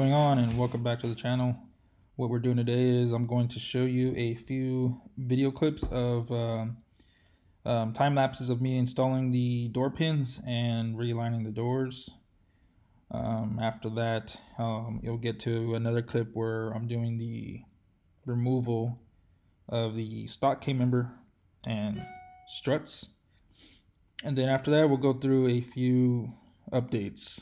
going on, and welcome back to the channel. What we're doing today is I'm going to show you a few video clips of time lapses of me installing the door pins and realigning the doors. After that, you'll get to another clip where I'm doing the removal of the stock K-member and struts. And then after that, we'll go through a few updates.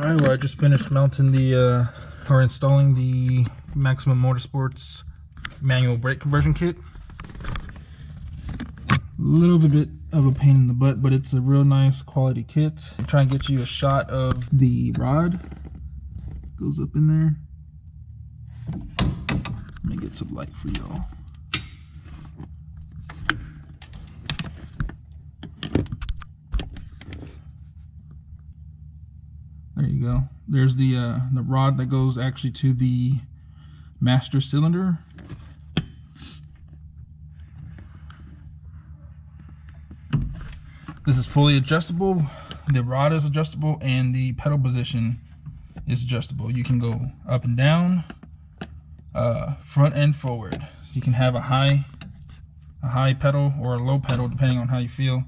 Alright, well, I just finished mounting the or installing the Maximum Motorsports manual brake conversion kit. A little bit of a pain in the butt, but it's a real nice quality kit. I'm trying to get you a shot of the rod. Goes up in there. Let me get some light for y'all. There you go. There's the rod that goes actually to the master cylinder. This is fully adjustable. The rod is adjustable and the pedal position is adjustable. You can go up and down, front and forward. So you can have a high pedal or a low pedal depending on how you feel.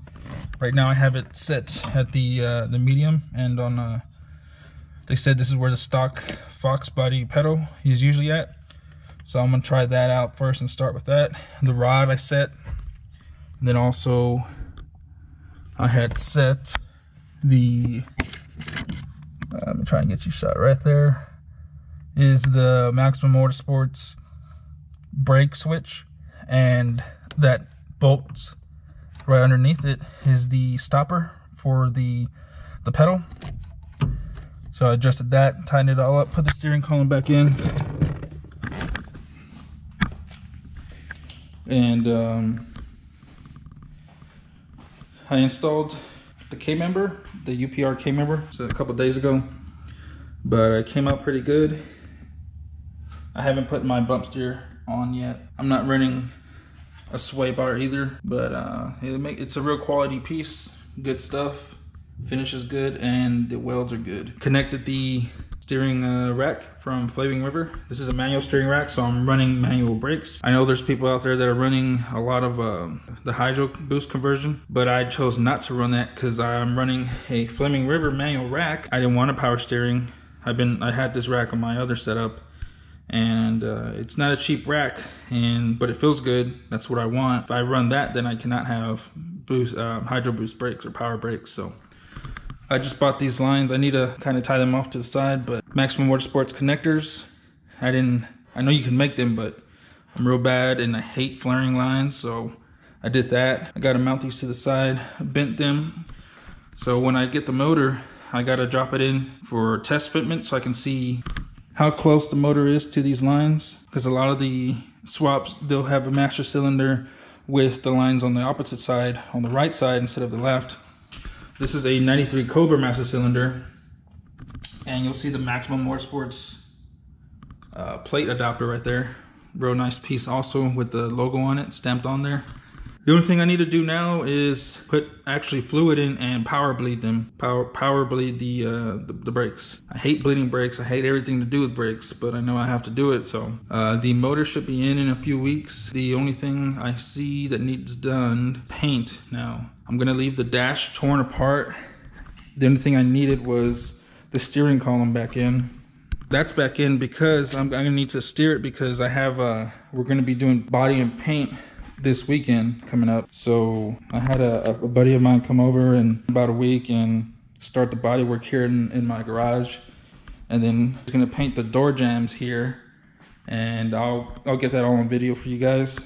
Right now I have it set at the medium, and on they said this is where the stock Foxbody pedal is usually at. So I'm gonna try that out first and start with that. The rod I set, and then also I had set the, let me try and get you shot right there, is the Maximum Motorsports brake switch, and that bolts right underneath it is the stopper for the pedal. So I adjusted that, tightened it all up, put the steering column back in, and I installed the K-member, the UPR K-member, a couple days ago, but it came out pretty good. I haven't put my bump steer on yet. I'm not running a sway bar either, but it's a real quality piece, good stuff. Finish is good and the welds are good. Connected the steering rack from Flaming River. This is a manual steering rack, so I'm running manual brakes. I know there's people out there that are running a lot of the hydro boost conversion, but I chose not to run that because I'm running a Flaming River manual rack. I didn't want a power steering. I had this rack on my other setup, and it's not a cheap rack, but it feels good. That's what I want. If I run that, then I cannot have hydro boost brakes or power brakes. So I just bought these lines. I need to kind of tie them off to the side, but Maximum Motorsports connectors, I know you can make them, but I'm real bad and I hate flaring lines, so I did that. I got to mount these to the side, bent them. So when I get the motor, I got to drop it in for test fitment so I can see how close the motor is to these lines, because a lot of the swaps, they'll have a master cylinder with the lines on the opposite side, on the right side instead of the left. This is a 93 Cobra master cylinder, and you'll see the Maximum Motorsports plate adapter right there. Real nice piece also with the logo on it stamped on there. The only thing I need to do now is put actually fluid in and power bleed them. Power bleed the brakes. I hate bleeding brakes. I hate everything to do with brakes, but I know I have to do it. So the motor should be in a few weeks. The only thing I see that needs done, paint. Now I'm gonna leave the dash torn apart. The only thing I needed was the steering column back in. That's back in because I'm gonna need to steer it, because I have we're gonna be doing body and paint this weekend coming up. So I had a buddy of mine come over in about a week and start the body work here in my garage, and then he's gonna paint the door jambs here, and I'll get that all on video for you guys.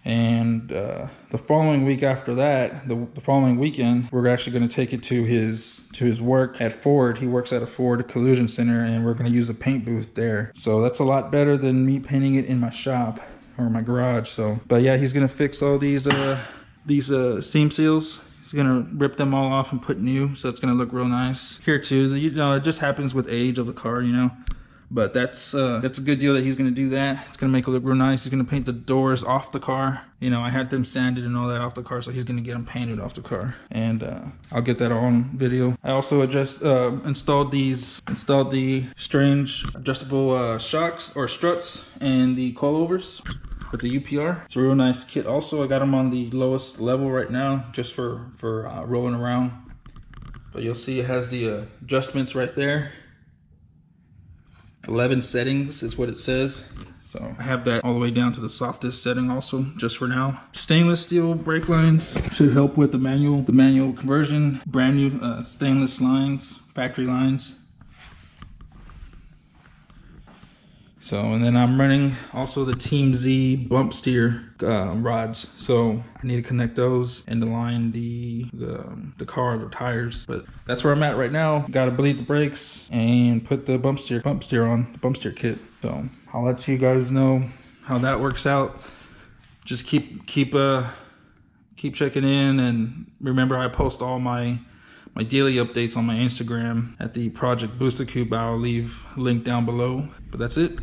And the following week after that, the following weekend, we're actually going to take it to his work at Ford. He works at a Ford collision center, and we're going to use a paint booth there. So that's a lot better than me painting it in my shop or my garage. So, but yeah, he's going to fix all these seam seals. He's going to rip them all off and put new, so it's going to look real nice. Here too, you know, it just happens with age of the car, you know. But that's a good deal that he's going to do that. It's going to make it look real nice. He's going to paint the doors off the car. You know, I had them sanded and all that off the car, so he's going to get them painted off the car. And I'll get that all on video. I also installed the strange adjustable shocks or struts and the coilovers with the UPR. It's a real nice kit. Also, I got them on the lowest level right now, just for rolling around. But you'll see it has the adjustments right there. 11 settings is what it says. So I have that all the way down to the softest setting also, just for now. Stainless steel brake lines should help with the manual conversion. Brand new stainless lines, factory lines. So, and then I'm running also the Team Z bump steer rods. So I need to connect those and align the car, the tires. But that's where I'm at right now. Got to bleed the brakes and put the bump steer on, the bump steer kit. So I'll let you guys know how that works out. Just keep checking in, and remember I post all my daily updates on my Instagram at the Project Booster Cube. I'll leave a link down below. But that's it.